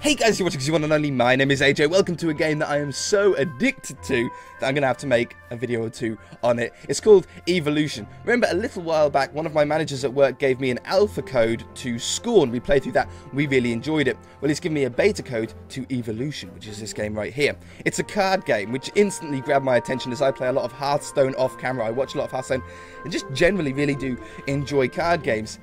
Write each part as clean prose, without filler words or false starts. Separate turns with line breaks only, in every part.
Hey guys, you're watching the one and only. My name is AJ. Welcome to a game that I am so addicted to that I'm going to have to make a video or two on it. It's called Evolution. Remember, a little while back, one of my managers at work gave me an alpha code to Scorn. We played through that. We really enjoyed it. Well, he's given me a beta code to Evolution, which is this game right here. It's a card game, which instantly grabbed my attention as I play a lot of Hearthstone off camera. I watch a lot of Hearthstone and just generally really do enjoy card games.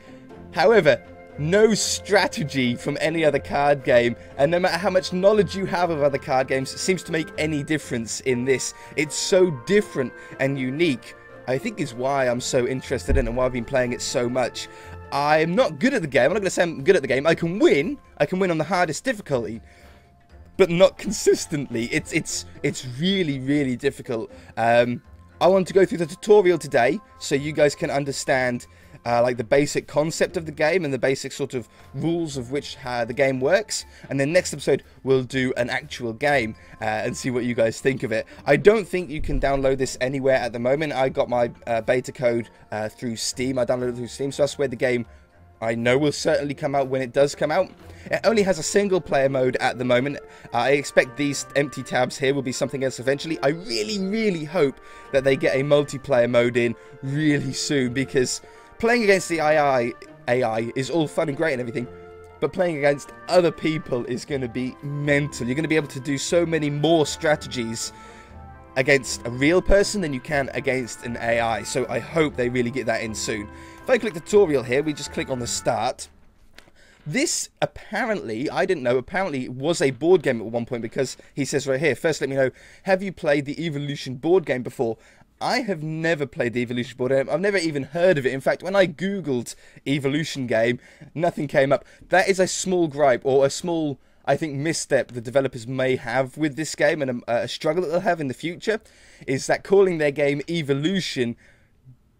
However, no strategy from any other card game, and no matter how much knowledge you have of other card games, it seems to make any difference in this. It's so different and unique, I think is why I'm so interested in it and why I've been playing it so much. I'm not good at the game. I'm not going to say I'm good at the game. I can win on the hardest difficulty, but not consistently. It's really, really difficult. I want to go through the tutorial today so you guys can understand like the basic concept of the game and the basic sort of rules of which the game works, and then next episode we'll do an actual game and see what you guys think of it. I don't think you can download this anywhere at the moment. I got my beta code through Steam. I downloaded it through Steam, so that's where the game I know will certainly come out when it does come out. It only has a single player mode at the moment. I expect these empty tabs here will be something else eventually. I really, really hope that they get a multiplayer mode in really soon, because playing against the AI is all fun and great and everything, but playing against other people is going to be mental. You're going to be able to do so many more strategies against a real person than you can against an AI. So I hope they really get that in soon. If I click the tutorial here, we just click on the start. This apparently, I didn't know, apparently was a board game at one point, because he says right here, first let me know, have you played the Evolution board game before? I have never played the Evolution board game. I've never even heard of it. In fact, when I googled Evolution game, nothing came up. That is a small gripe, or a small, I think, misstep the developers may have with this game, and a struggle that they'll have in the future, is that calling their game Evolution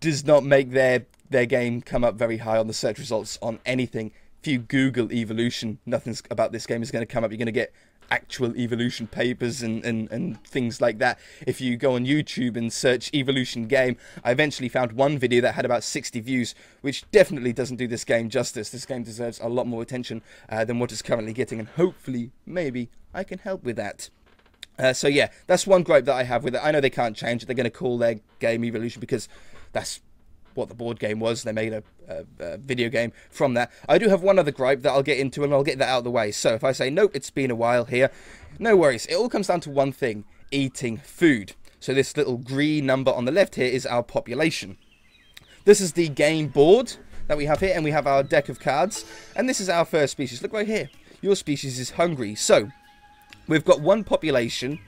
does not make their game come up very high on the search results on anything. If you Google Evolution, nothing about this game is going to come up. You're going to get actual Evolution papers and things like that. If you go on YouTube and search Evolution game, I eventually found one video that had about 60 views, which definitely doesn't do this game justice. This game deserves a lot more attention than what it's currently getting, and hopefully, maybe, I can help with that. So yeah, that's one gripe that I have with it. I know they can't change it. They're going to call their game Evolution because that's what the board game was. They made a video game from that. I do have one other gripe that I'll get into, and I'll get that out of the way. So if I say, nope, it's been a while here, no worries. It all comes down to one thing: eating food. So this little green number on the left here is our population. This is the game board that we have here, and we have our deck of cards, and this is our first species. Look right here. Your species is hungry. So we've got one population,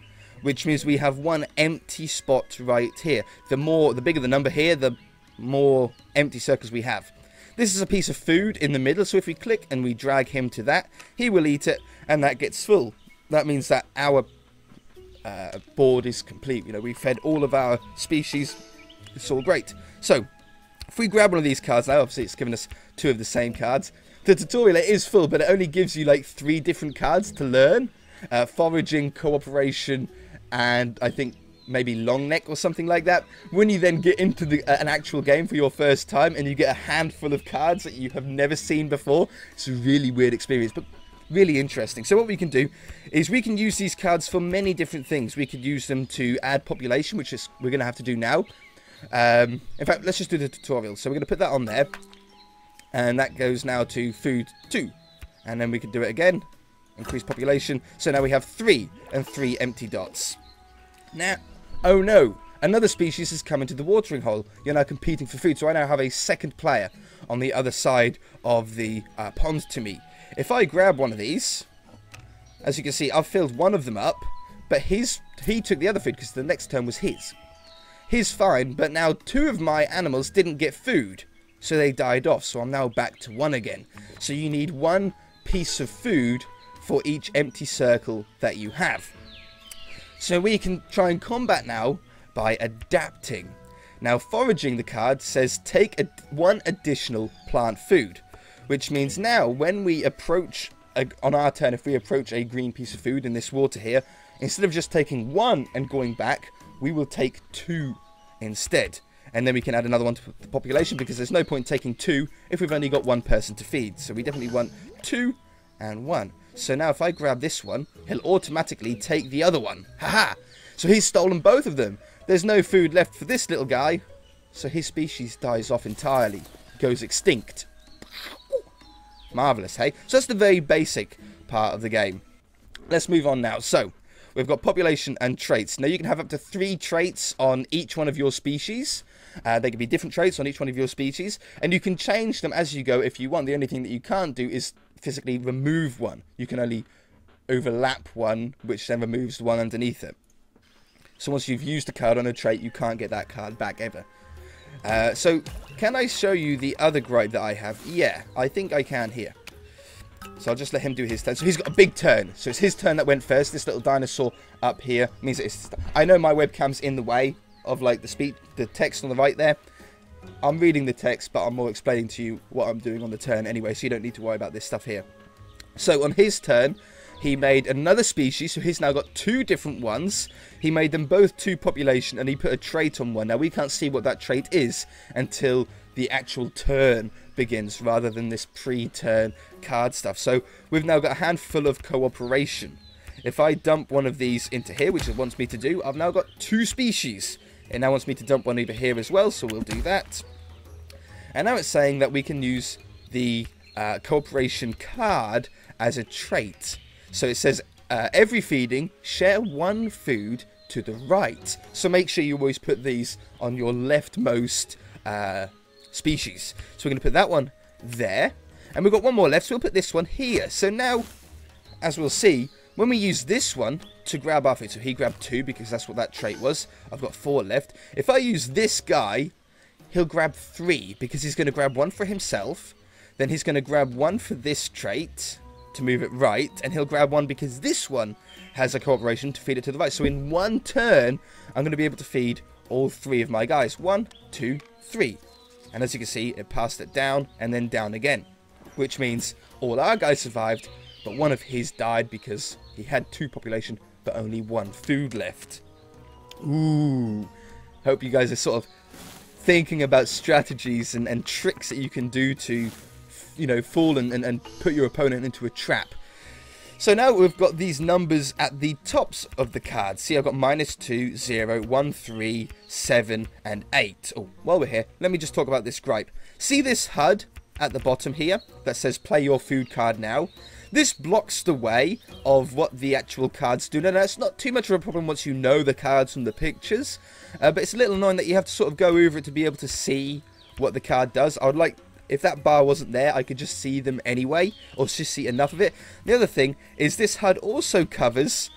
which means we have one empty spot right here. The bigger the number here, the more empty circles we have. This is a piece of food in the middle, so if we click and we drag him to that, he will eat it, and that gets full. That means that our board is complete. You know, we fed all of our species. It's all great. So if we grab one of these cards now, obviously it's given us two of the same cards. The tutorial is full, but it only gives you like 3 different cards to learn: foraging, cooperation, and I think maybe long neck or something like that. When you then get into an actual game for your first time and you get a handful of cards that you have never seen before, it's a really weird experience, but really interesting. So what we can do is we can use these cards for many different things. We could use them to add population, which is we're going to have to do now. In fact, let's just do the tutorial. So we're going to put that on there, and that goes now to food 2, and then we can do it again, increase population. So now we have 3 and 3 empty dots. Now, oh no, another species has come into the watering hole. You're now competing for food, so I now have a second player on the other side of the pond to me. If I grab one of these, as you can see, I've filled one of them up, but he took the other food because the next turn was his. He's fine, but now 2 of my animals didn't get food, so they died off, so I'm now back to 1 again. So you need 1 piece of food for each empty circle that you have. So we can try and combat now by adapting. Now, foraging, the card says take 1 additional plant food, which means now when we approach, on our turn, if we approach a green piece of food in this water here, instead of just taking 1 and going back, we will take 2 instead. And then we can add another one to the population, because there's no point taking 2 if we've only got 1 person to feed. So we definitely want 2 and 1. So now if I grab this one, he'll automatically take the other one. Haha! So he's stolen both of them. There's no food left for this little guy. So his species dies off entirely. Goes extinct. Marvellous, hey? So that's the very basic part of the game. Let's move on now. So, we've got population and traits. Now, you can have up to 3 traits on each one of your species. They can be different traits on each one of your species. And you can change them as you go if you want. The only thing that you can't do is physically remove one. You can only overlap one, which then removes the one underneath it. So once you've used a card on a trait, you can't get that card back ever. So, can I show you the other gripe that I have? Yeah, I think I can here. So I'll just let him do his turn. So he's got a big turn. So it's his turn that went first. This little dinosaur up here means that it's... I know my webcam's in the way of like the text on the right there. I'm reading the text, but I'm more explaining to you what I'm doing on the turn anyway, so you don't need to worry about this stuff here. So on his turn, he made another species, so he's now got 2 different ones. He made them both 2 population, and he put a trait on one. Now, we can't see what that trait is until the actual turn begins, rather than this pre-turn card stuff. So, we've now got a handful of cooperation. If I dump one of these into here, which it wants me to do, I've now got 2 species. It now wants me to dump one over here as well, so we'll do that. And now it's saying that we can use the cooperation card as a trait. So it says, every feeding, share 1 food to the right. So make sure you always put these on your leftmost species. So we're going to put that one there. And we've got 1 more left, so we'll put this one here. So now, as we'll see, when we use this one to grab our food, so he grabbed 2 because that's what that trait was. I've got 4 left. If I use this guy, he'll grab 3 because he's going to grab 1 for himself. Then he's going to grab 1 for this trait to move it right, and he'll grab 1 because this one has a cooperation to feed it to the right. So in 1 turn, I'm going to be able to feed all 3 of my guys. 1, 2, 3. And as you can see, it passed it down and then down again, which means all our guys survived, but one of his died because he had 2 population but only 1 food left. Ooh. Hope you guys are sort of thinking about strategies and tricks that you can do to, you know, fool and put your opponent into a trap. So now we've got these numbers at the tops of the cards. See, I've got -2, 0, 1, 3, 7, and 8. Oh, while we're here, let me just talk about this gripe. See this HUD at the bottom here that says play your food card now? This blocks the way of what the actual cards do. Now, that's not too much of a problem once you know the cards from the pictures, but it's a little annoying that you have to sort of go over it to be able to see what the card does. I would like, if that bar wasn't there, I could just see them anyway, or just see enough of it. The other thing is this HUD also covers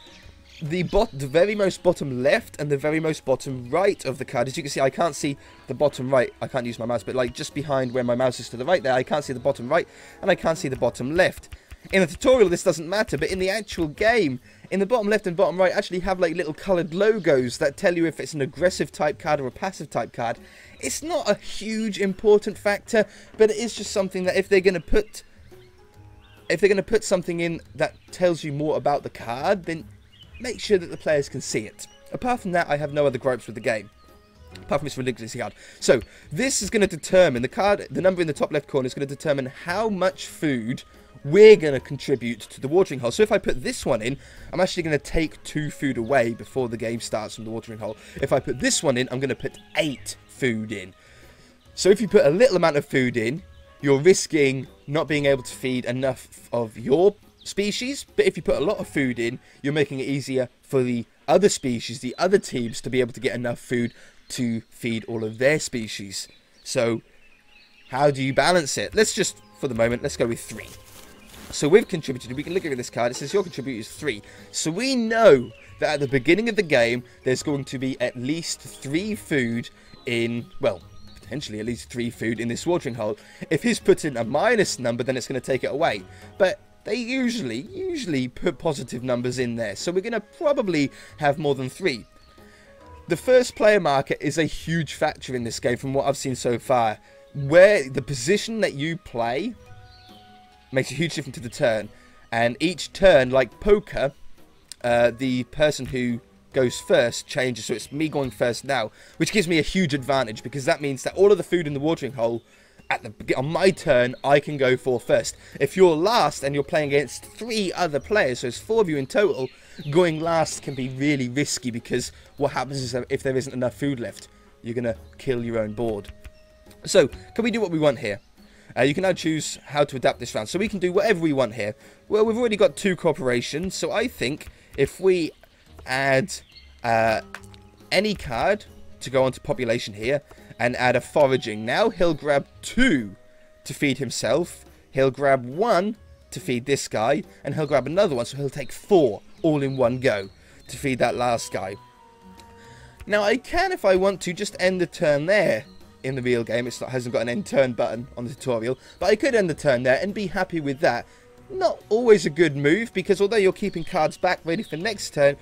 the very most bottom left and the very most bottom right of the card. As you can see, I can't see the bottom right. I can't use my mouse, but like just behind where my mouse is to the right there, I can't see the bottom right, and I can't see the bottom left. In the tutorial, this doesn't matter, but in the actual game, in the bottom left and bottom right actually have like little coloured logos that tell you if it's an aggressive type card or a passive type card. It's not a huge important factor, but it is just something that if they're going to put something in that tells you more about the card, then make sure that the players can see it. Apart from that, I have no other gripes with the game. Apart from it's ridiculously hard. So, this is going to determine, the number in the top left corner is going to determine how much food we're going to contribute to the watering hole. So if I put this one in, I'm actually going to take 2 food away before the game starts from the watering hole. If I put this one in, I'm going to put 8 food in. So if you put a little amount of food in, you're risking not being able to feed enough of your species. But if you put a lot of food in, you're making it easier for the other species, the other teams, to be able to get enough food to feed all of their species. So how do you balance it? Let's just, for the moment, let's go with 3. So we've contributed, we can look at this card, it says your contributor is 3. So we know that at the beginning of the game, there's going to be at least 3 food in, well, potentially at least 3 food in this watering hole. If he's put in a minus number, then it's going to take it away. But they usually put positive numbers in there. So we're going to probably have more than 3. The first player marker is a huge factor in this game from what I've seen so far. Where the position that you play makes a huge difference to the turn, and each turn, like poker, the person who goes first changes. So it's me going first now, which gives me a huge advantage because that means that all of the food in the watering hole on my turn, I can go for first. If you're last and you're playing against 3 other players, so it's 4 of you in total, going last can be really risky, because what happens is that if there isn't enough food left, you're going to kill your own board. So, can we do what we want here? You can now choose how to adapt this round. So we can do whatever we want here. Well, we've already got 2 corporations, so I think if we add any card to go onto population here, and add a foraging. Now he'll grab 2 to feed himself. He'll grab 1 to feed this guy. And he'll grab another one. So he'll take 4 all in one go to feed that last guy. Now I can, if I want to, just end the turn there in the real game. It hasn't got an end turn button on the tutorial. But I could end the turn there and be happy with that. Not always a good move, because although you're keeping cards back ready for next turn,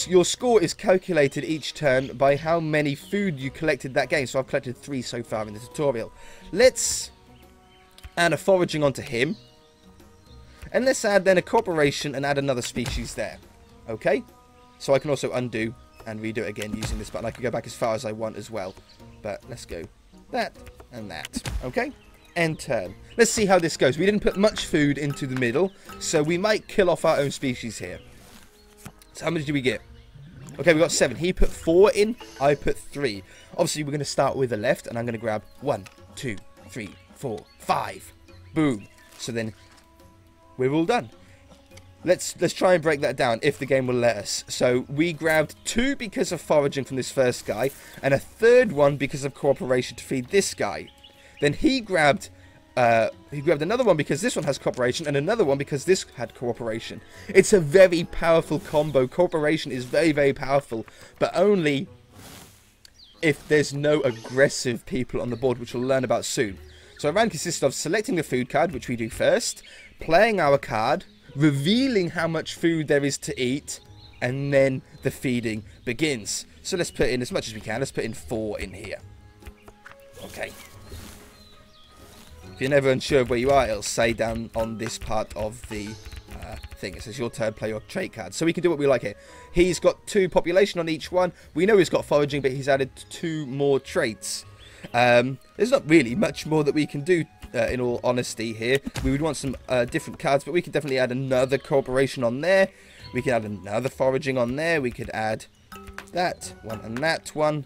your score is calculated each turn by how many food you collected that game. So I've collected 3 so far in the tutorial. Let's add a foraging onto him. And let's add then a corporation and add another species there. Okay? So I can also undo and redo it again using this button. I can go back as far as I want as well. But let's go that and that. Okay? End turn. Let's see how this goes. We didn't put much food into the middle, so we might kill off our own species here. So how much do we get? Okay, we got 7. He put 4 in. I put 3. Obviously, we're going to start with the left, and I'm going to grab 1, 2, 3, 4, 5. Boom. So then we're all done. Let's try and break that down if the game will let us. So we grabbed 2 because of foraging from this first guy, and a 3rd one because of cooperation to feed this guy. Then he grabbed another one because this one has cooperation, and another one because this had cooperation. It's a very powerful combo. Cooperation is very, very powerful, but only if there's no aggressive people on the board, which we'll learn about soon. So a round consists of selecting the food card, which we do first, playing our card, revealing how much food there is to eat, and then the feeding begins. So let's put in as much as we can. Let's put in 4 in here. Okay. If you're never unsure of where you are, it'll say down on this part of the thing. It says your turn, play your trait card. So we can do what we like here. He's got 2 population on each one. We know he's got foraging, but he's added 2 more traits. There's not really much more that we can do, in all honesty here. We would want some different cards, but we could definitely add another cooperation on there. We could add another foraging on there. We could add that one and that one.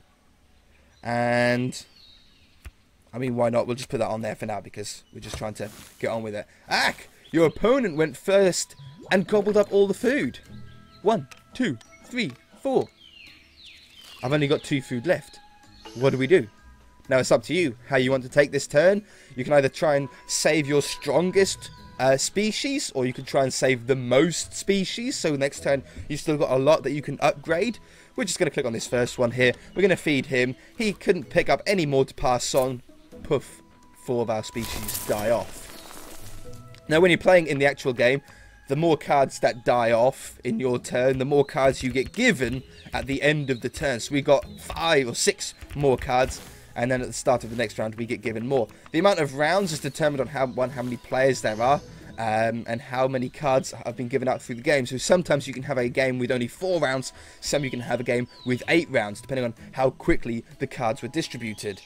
And I mean, why not? We'll just put that on there for now because we're just trying to get on with it. Ack! Your opponent went first and gobbled up all the food. 1, 2, 3, 4. I've only got 2 food left. What do we do? Now it's up to you how you want to take this turn. You can either try and save your strongest species, or you can try and save the most species. So next turn you've still got a lot that you can upgrade. We're just going to click on this first one here. We're going to feed him. He couldn't pick up any more to pass on. Poof, 4 of our species die off. Now when you're playing in the actual game, the more cards that die off in your turn, the more cards you get given at the end of the turn. So we got 5 or 6 more cards, and then at the start of the next round we get given more. The amount of rounds is determined on how many players there are, and how many cards have been given out through the game. So sometimes you can have a game with only 4 rounds, some you can have a game with 8 rounds, depending on how quickly the cards were distributed.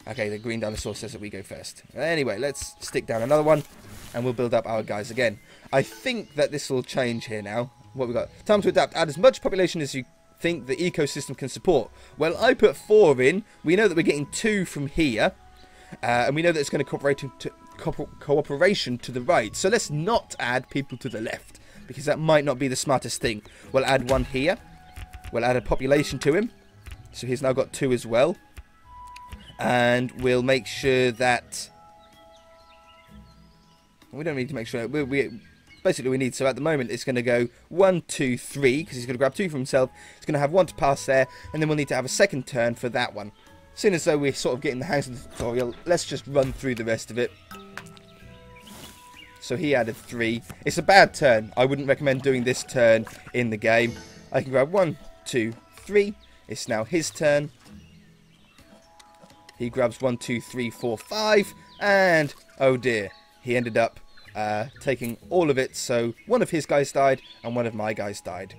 Okay, the green dinosaur says that we go first. Anyway, let's stick down another one, and we'll build up our guys again. I think that this will change here now. What we got? Time to adapt. Add as much population as you think the ecosystem can support. Well, I put 4 in. We know that we're getting 2 from here, and we know that it's going to cooperation to the right. So let's not add people to the left, because that might not be the smartest thing. We'll add 1 here. We'll add a population to him, so he's now got 2 as well. And we'll make sure that we don't need to make sure basically we need, so at the moment it's going to go 1, 2, 3 because he's going to grab 2 for himself. He's going to have 1 to pass there, and then we'll need to have a second turn for that one. Soon as though we're sort of getting the hang of the tutorial, let's just run through the rest of it. So he added 3. It's a bad turn. I wouldn't recommend doing this turn in the game. I can grab 1, 2, 3. It's now his turn. He grabs 1, 2, 3, 4, 5, and oh dear, he ended up taking all of it. So 1 of his guys died, and 1 of my guys died.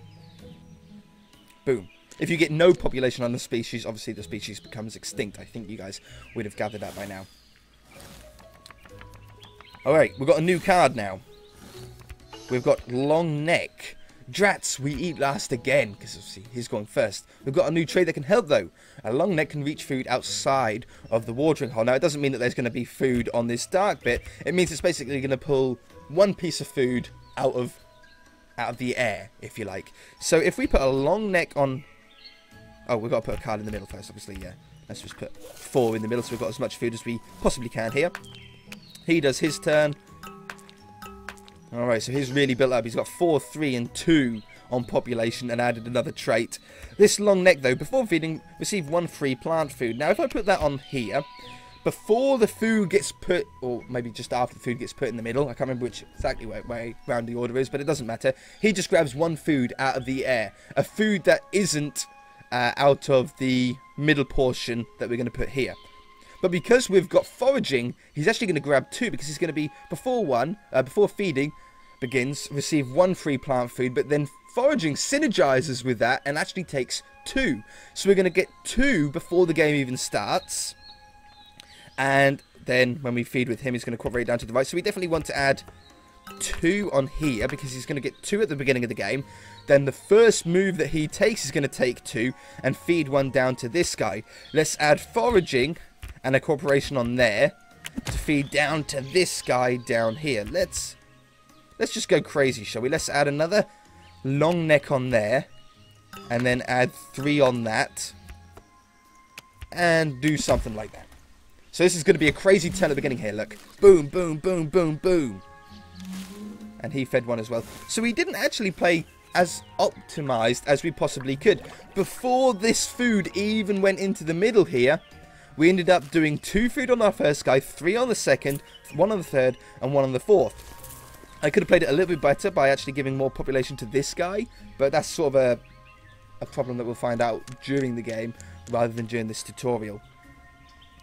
Boom. If you get no population on the species, obviously the species becomes extinct. I think you guys would have gathered that by now. Alright, we've got a new card now. We've got Long Neck. Drats, we eat last again, because obviously he's going first. We've got a new trait that can help though. A long neck can reach food outside of the watering hole. Now it doesn't mean that there's going to be food on this dark bit. It means it's basically going to pull one piece of food out of the air, if you like. So if we put a long neck on... Oh, we've got to put a card in the middle first, obviously, yeah. Let's just put 4 in the middle so we've got as much food as we possibly can here. He does his turn. Alright, so he's really built up. He's got 4, 3, and 2 on population and added another trait. This long neck, though, before feeding, receive 1 free plant food. Now, if I put that on here, before the food gets put, or maybe just after the food gets put in the middle, I can't remember which exactly way round the order is, but it doesn't matter. He just grabs 1 food out of the air. A food that isn't out of the middle portion that we're going to put here. But because we've got foraging, he's actually going to grab 2 because he's going to be before feeding begins, receive 1 free plant food, but then foraging synergizes with that and actually takes 2. So we're going to get 2 before the game even starts. And then when we feed with him, he's going to cooperate down to the right. So we definitely want to add 2 on here because he's going to get 2 at the beginning of the game. Then the first move that he takes is going to take 2 and feed 1 down to this guy. Let's add foraging and a cooperation on there to feed down to this guy down here. Let's just go crazy, shall we? Let's add another long neck on there. And then add 3 on that. And do something like that. So this is going to be a crazy turn at the beginning here, look. Boom, boom, boom, boom, boom. And he fed 1 as well. So we didn't actually play as optimized as we possibly could. Before this food even went into the middle here, we ended up doing 2 food on our first guy, 3 on the second, 1 on the third, and 1 on the fourth. I could have played it a little bit better by actually giving more population to this guy, but that's sort of a problem that we'll find out during the game rather than during this tutorial.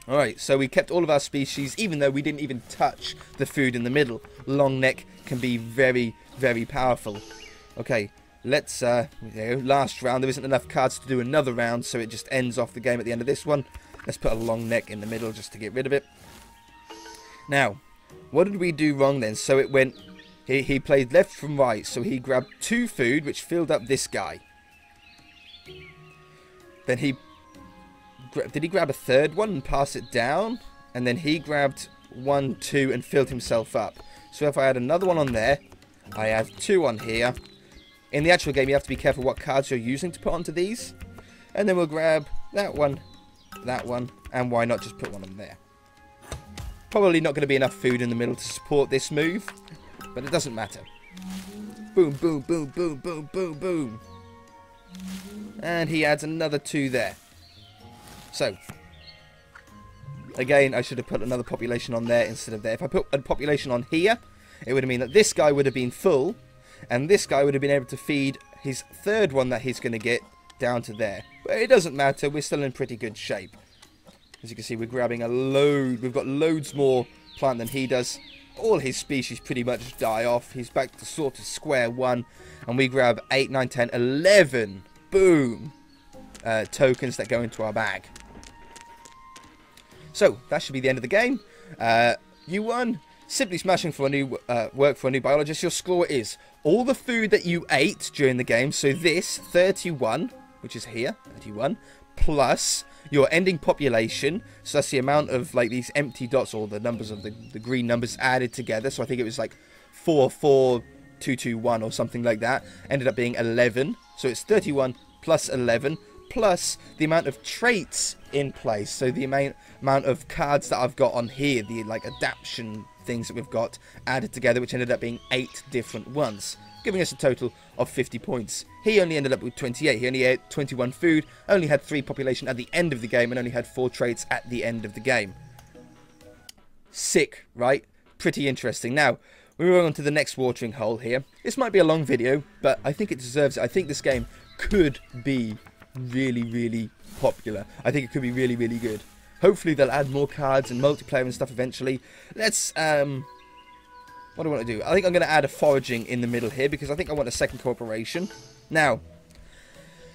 Alright, so we kept all of our species even though we didn't even touch the food in the middle. Long neck can be very, very powerful. Okay, let's, last round. There isn't enough cards to do another round, so it just ends off the game at the end of this one. Let's put a long neck in the middle just to get rid of it. Now, what did we do wrong then? So it went... He played left from right, so he grabbed 2 food, which filled up this guy. Then he... Did he grab a third one and pass it down? And then he grabbed 1, 2 and filled himself up. So if I add another one on there, I add 2 on here. In the actual game, you have to be careful what cards you're using to put onto these. And then we'll grab that one, and why not just put 1 on there. Probably not going to be enough food in the middle to support this move, but it doesn't matter. Boom, boom, boom, boom, boom, boom, boom. And he adds another 2 there. So, again, I should have put another population on there instead of there. If I put a population on here, it would have meant that this guy would have been full, and this guy would have been able to feed his third one that he's going to get down to there. But it doesn't matter, we're still in pretty good shape. As you can see, we're grabbing a load. We've got loads more plant than he does. All his species pretty much die off. He's back to sort of square one. And we grab 8, 9, 10, 11. Boom. Tokens that go into our bag. So, that should be the end of the game. You won. Simply smashing for a new work for a new biologist. Your score is all the food that you ate during the game. So this, 31, which is here, 31, plus your ending population. So that's the amount of like these empty dots, or the numbers of the green numbers added together. So I think it was like 44221 or something like that. Ended up being 11. So it's 31 plus 11 plus the amount of traits in place. So the amount of cards that I've got on here, the like adaptation things that we've got added together, which ended up being 8 different ones, giving us a total of 50 points. He only ended up with 28. He only ate 21 food, only had 3 population at the end of the game, and only had 4 traits at the end of the game. Sick, right? Pretty interesting. Now, we're moving on to the next watering hole here. This might be a long video, but I think it deserves it. I think this game could be really, really popular. I think it could be really, really good. Hopefully they'll add more cards and multiplayer and stuff eventually. Let's, what do I want to do? I think I'm going to add a foraging in the middle here because I think I want a second cooperation. Now,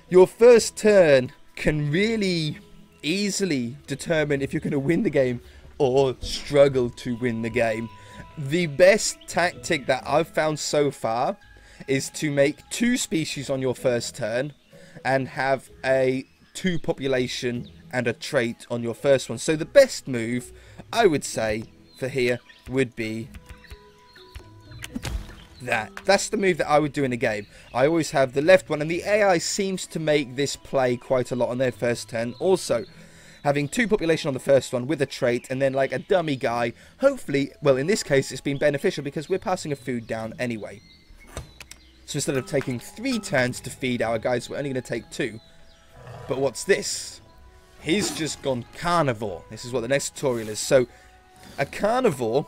your first turn can really easily determine if you're going to win the game or struggle to win the game. The best tactic that I've found so far is to make 2 species on your first turn and have a 2 population and a trait on your first one. So the best move, I would say, for here would be that. That's the move that I would do in a game. I always have the left one, and the AI seems to make this play quite a lot on their first turn. Also, having 2 population on the first one with a trait, and then like a dummy guy, hopefully, well, in this case, it's been beneficial because we're passing a food down anyway. So instead of taking 3 turns to feed our guys, we're only going to take 2. But what's this? He's just gone carnivore. This is what the next tutorial is. So, a carnivore,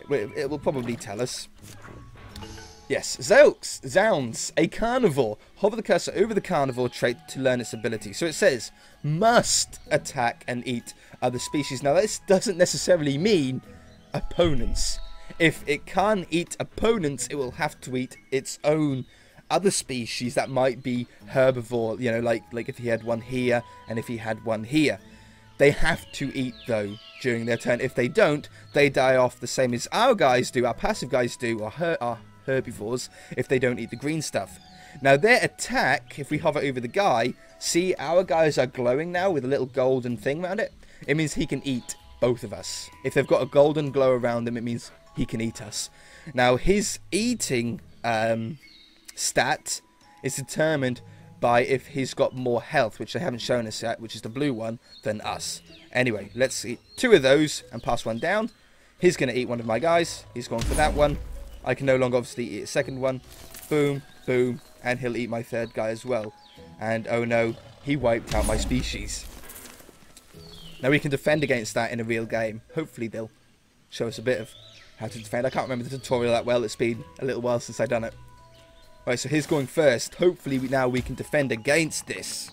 it will probably tell us. Yes, zounds, a carnivore. Hover the cursor over the carnivore trait to learn its ability. So it says, must attack and eat other species. Now, this doesn't necessarily mean opponents. If it can't eat opponents, it will have to eat its own other species that might be herbivore. You know, like if he had one here and if he had one here. They have to eat, though, during their turn. If they don't, they die off the same as our guys do, our passive guys do, or our herbivores, if they don't eat the green stuff. Now, their attack, if we hover over the guy, see, our guys are glowing now with a little golden thing around it. It means he can eat both of us. If they've got a golden glow around them, it means he can eat us. Now, his eating stat is determined by if he's got more health, which they haven't shown us yet, which is the blue one, than us. Anyway, let's eat 2 of those and pass 1 down. He's going to eat one of my guys. He's going for that one. I can no longer obviously eat a second one. Boom, boom, and he'll eat my 3rd guy as well. And oh no, he wiped out my species. Now we can defend against that in a real game. Hopefully they'll show us a bit of how to defend. I can't remember the tutorial that well. It's been a little while since I've done it. Right, so he's going first. Hopefully now we can defend against this.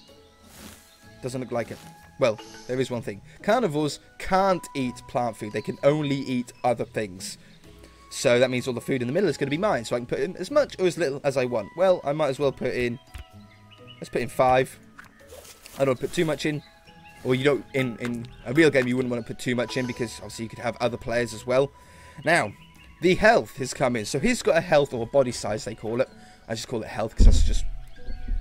Doesn't look like it. Well, there is one thing. Carnivores can't eat plant food. They can only eat other things. So that means all the food in the middle is going to be mine. So I can put in as much or as little as I want. Well, I might as well put in... Let's put in 5. I don't put too much in. Or you don't... In a real game, you wouldn't want to put too much in because obviously you could have other players as well. Now, the health has come in. So he's got a health or a body size, they call it. I just call it health because that's just...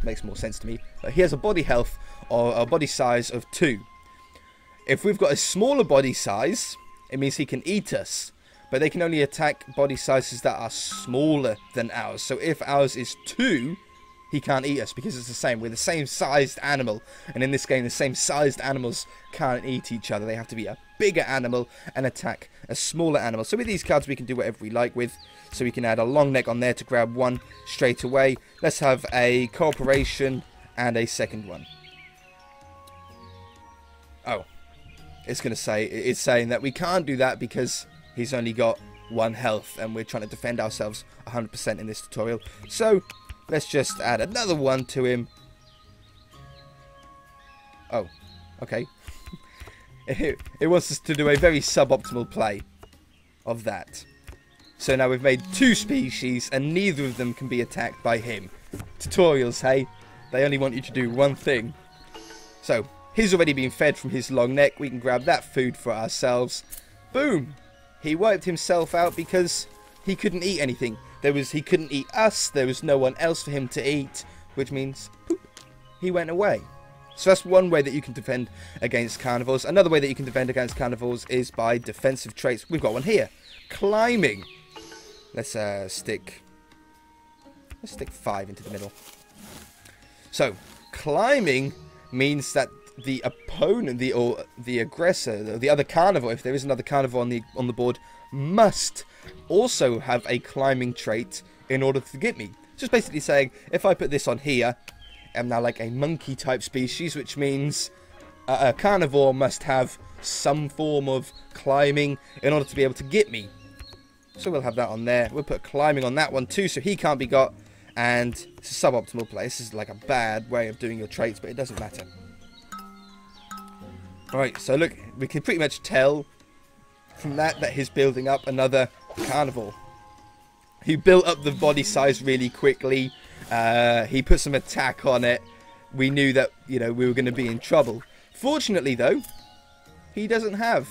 makes more sense to me. But he has a body health or a body size of 2. If we've got a smaller body size, it means he can eat us. But they can only attack body sizes that are smaller than ours. So if ours is 2, he can't eat us because it's the same. We're the same sized animal. And in this game, the same sized animals can't eat each other. They have to be a bigger animal and attack a smaller animal. So with these cards, we can do whatever we like with. So we can add a long neck on there to grab 1 straight away. Let's have a cooperation and a second one. Oh, it's going to say, it's saying that we can't do that because he's only got 1 health and we're trying to defend ourselves 100% in this tutorial. So let's just add another 1 to him. Oh, okay. It wants us to do a very suboptimal play of that. So now we've made 2 species and neither of them can be attacked by him. Tutorials, hey? They only want you to do 1 thing. So, he's already been fed from his long neck. We can grab that food for ourselves. Boom! He wiped himself out because he couldn't eat anything. He couldn't eat us. There was no one else for him to eat. Which means, poop, he went away. So that's one way that you can defend against carnivores. Another way that you can defend against carnivores is by defensive traits. We've got one here. Climbing. Let's stick 5 into the middle. So, climbing means that the opponent, the aggressor, the other carnivore, if there is another carnivore on the board, must also have a climbing trait in order to get me. Just basically saying, if I put this on here, I'm now like a monkey type species, which means a carnivore must have some form of climbing in order to be able to get me. So we'll have that on there. We'll put climbing on that one too, so he can't be got. And it's a suboptimal play. This is like a bad way of doing your traits, but it doesn't matter. Alright, so look, we can pretty much tell from that he's building up another carnivore. He built up the body size really quickly. He put some attack on it. We knew that, you know, we were going to be in trouble. Fortunately, though, he doesn't have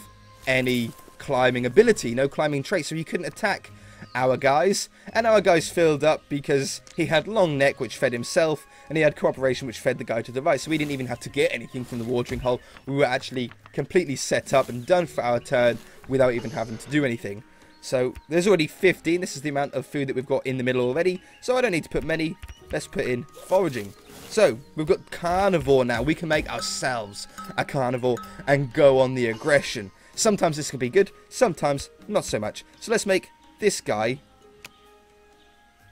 any climbing ability, no climbing trait, so he couldn't attack our guys. And our guys filled up because he had long neck, which fed himself, and he had cooperation, which fed the guy to the right. So we didn't even have to get anything from the watering hole. We were actually completely set up and done for our turn without even having to do anything. So there's already 15. This is the amount of food that we've got in the middle already. So I don't need to put many. Let's put in foraging. So we've got carnivore now. We can make ourselves a carnivore and go on the aggression. Sometimes this can be good, sometimes not so much. So let's make this guy.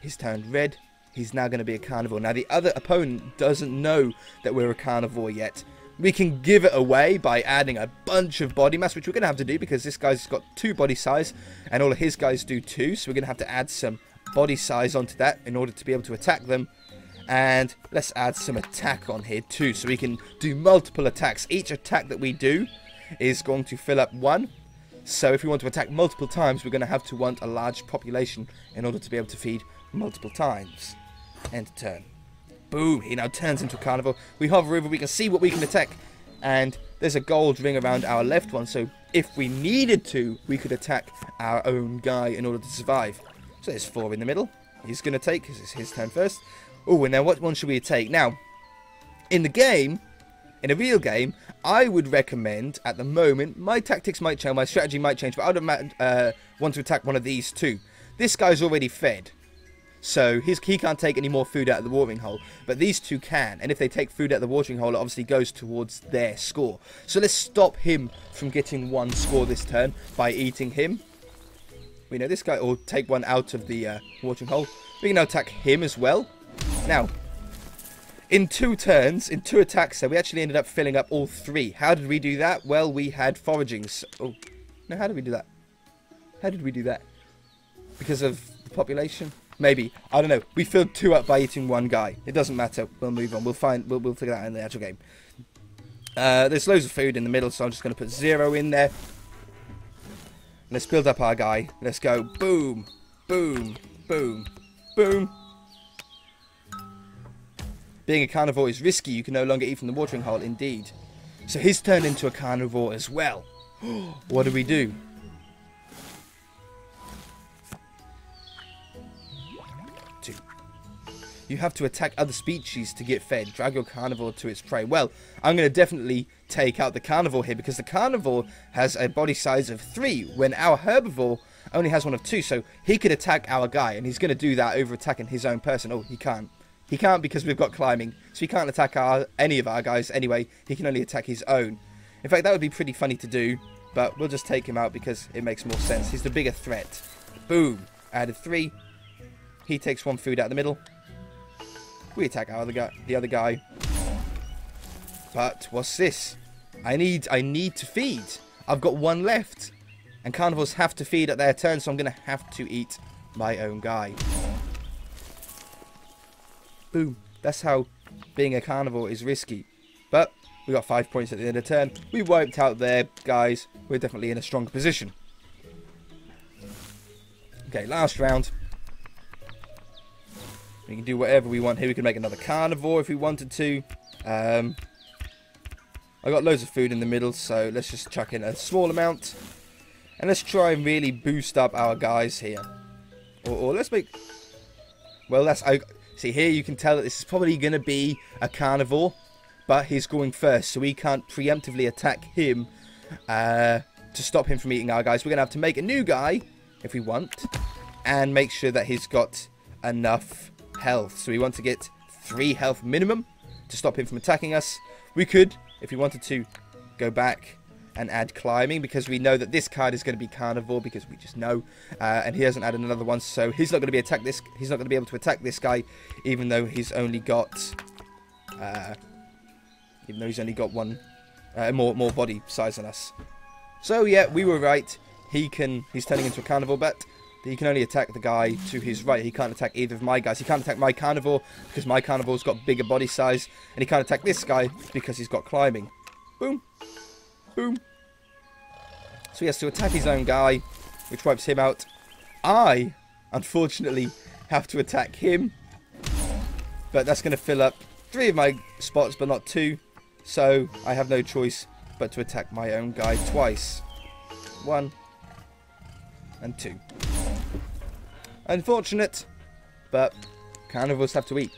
He's turned red. He's now going to be a carnivore. Now the other opponent doesn't know that we're a carnivore yet. We can give it away by adding a bunch of body mass, which we're going to have to do because this guy's got 2 body size and all of his guys do 2. So we're going to have to add some body size onto that in order to be able to attack them. And let's add some attack on here too, so we can do multiple attacks. Each attack that we do is going to fill up 1. So if we want to attack multiple times, we're going to have to want a large population in order to be able to feed multiple times. End turn. Boom, he now turns into a carnivore. We hover over, we can see what we can attack. And there's a gold ring around our left one, so if we needed to, we could attack our own guy in order to survive. So there's 4 in the middle. He's going to take, because it's his turn first. Oh, and now what one should we take? Now, in the game, in a real game, I would recommend, at the moment, my tactics might change, my strategy might change, but I would want to attack one of these 2. This guy's already fed, so he can't take any more food out of the watering hole, but these 2 can, and if they take food out of the watering hole, it obviously goes towards their score. So let's stop him from getting 1 score this turn by eating him. We know this guy will take 1 out of the watering hole. We can now attack him as well. Now, in 2 turns, in 2 attacks, we actually ended up filling up all 3. How did we do that? Well, we had foraging. Oh, no, how did we do that? How did we do that? Because of the population? Maybe. I don't know. We filled 2 up by eating 1 guy. It doesn't matter. We'll move on. We'll figure that out in the actual game. There's loads of food in the middle, so I'm just going to put 0 in there. Let's build up our guy. Let's go. Boom. Boom. Boom. Boom. Being a carnivore is risky. You can no longer eat from the watering hole, indeed. So he's turned into a carnivore as well. What do we do? You have to attack other species to get fed. Drag your carnivore to its prey. Well, I'm going to definitely take out the carnivore here because the carnivore has a body size of 3 when our herbivore only has one of 2. So he could attack our guy, and he's going to do that over attacking his own person. Oh, he can't. He can't because we've got climbing, so he can't attack any of our guys anyway. He can only attack his own. In fact, that would be pretty funny to do, but we'll just take him out because it makes more sense. He's the bigger threat. Boom. Added 3. He takes 1 food out of the middle. We attack the other guy. But what's this? I need to feed. I've got 1 left. And carnivores have to feed at their turn, so I'm going to have to eat my own guy. Boom. That's how being a carnivore is risky. But we got 5 points at the end of the turn. We wiped out their guys. We're definitely in a stronger position. Okay, last round. We can do whatever we want here. We can make another carnivore if we wanted to. I got loads of food in the middle, so let's just chuck in a small amount. And let's try and really boost up our guys here. Or let's make... Well, see, here you can tell that this is probably going to be a carnivore, but he's going first, so we can't preemptively attack him to stop him from eating our guys. We're going to have to make a new guy, if we want, and make sure that he's got enough health. So we want to get 3 health minimum to stop him from attacking us. We could, if we wanted to, go back and add climbing, because we know that this card is going to be carnivore, because we just know, and he hasn't added another one, so he's not going to be he's not going to be able to attack this guy, even though he's only got one more body size than us. So yeah, we were right. He's turning into a carnivore, but he can only attack the guy to his right. He can't attack either of my guys. He can't attack my carnivore because my carnivore's got bigger body size, and he can't attack this guy because he's got climbing. Boom. Boom. So he has to attack his own guy, which wipes him out. I, unfortunately, have to attack him. But that's going to fill up 3 of my spots, but not 2. So I have no choice but to attack my own guy twice. 1, and 2. Unfortunate, but carnivores have to eat.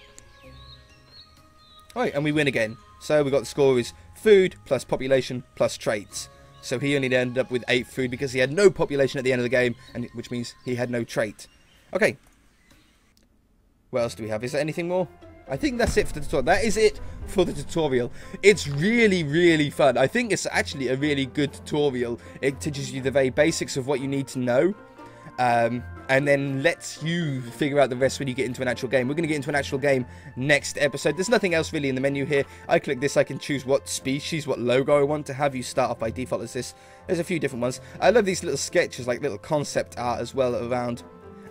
Alright, and we win again. So we got the score is food plus population plus traits. So he only ended up with 8 food because he had no population at the end of the game, and which means he had no trait. Okay. What else do we have? Is there anything more? I think that's it for the tutorial. That is it for the tutorial. It's really, really fun. I think it's actually a really good tutorial. It teaches you the very basics of what you need to know. And then lets you figure out the rest when you get into an actual game. We're going to get into an actual game next episode. There's nothing else really in the menu here. I click this, I can choose what species, what logo I want to have. You start off by default as this. There's a few different ones. I love these little sketches, like little concept art as well around.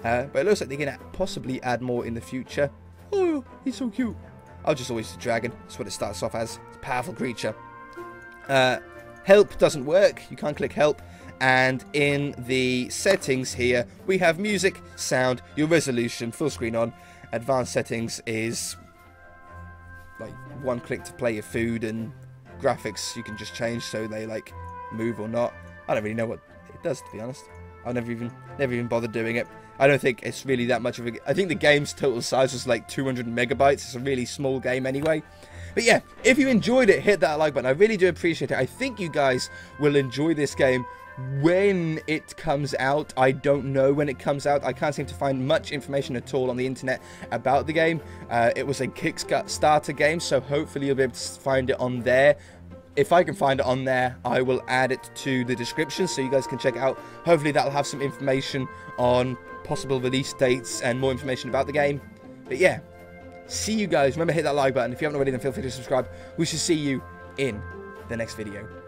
But it looks like they're going to possibly add more in the future. Oh, he's so cute. I'll just always use the dragon. That's what it starts off as. It's a powerful creature. Help doesn't work. You can't click help. And in the settings here, we have music, sound, your resolution, full screen on. Advanced settings is like 1 click to play your food, and graphics you can just change so they like move or not. I don't really know what it does, to be honest. I've never even bothered doing it. I don't think it's really that much of a... I think the game's total size was like 200 megabytes. It's a really small game anyway. But yeah, if you enjoyed it, hit that like button. I really do appreciate it. I think you guys will enjoy this game when it comes out. I don't know when it comes out. I can't seem to find much information at all on the internet about the game. It was a Kickstarter game, so hopefully you'll be able to find it on there. If I can find it on there, I will add it to the description so you guys can check it out. Hopefully that'll have some information on possible release dates and more information about the game. But yeah, see you guys. Remember, hit that like button. If you haven't already, then feel free to subscribe. We shall see you in the next video.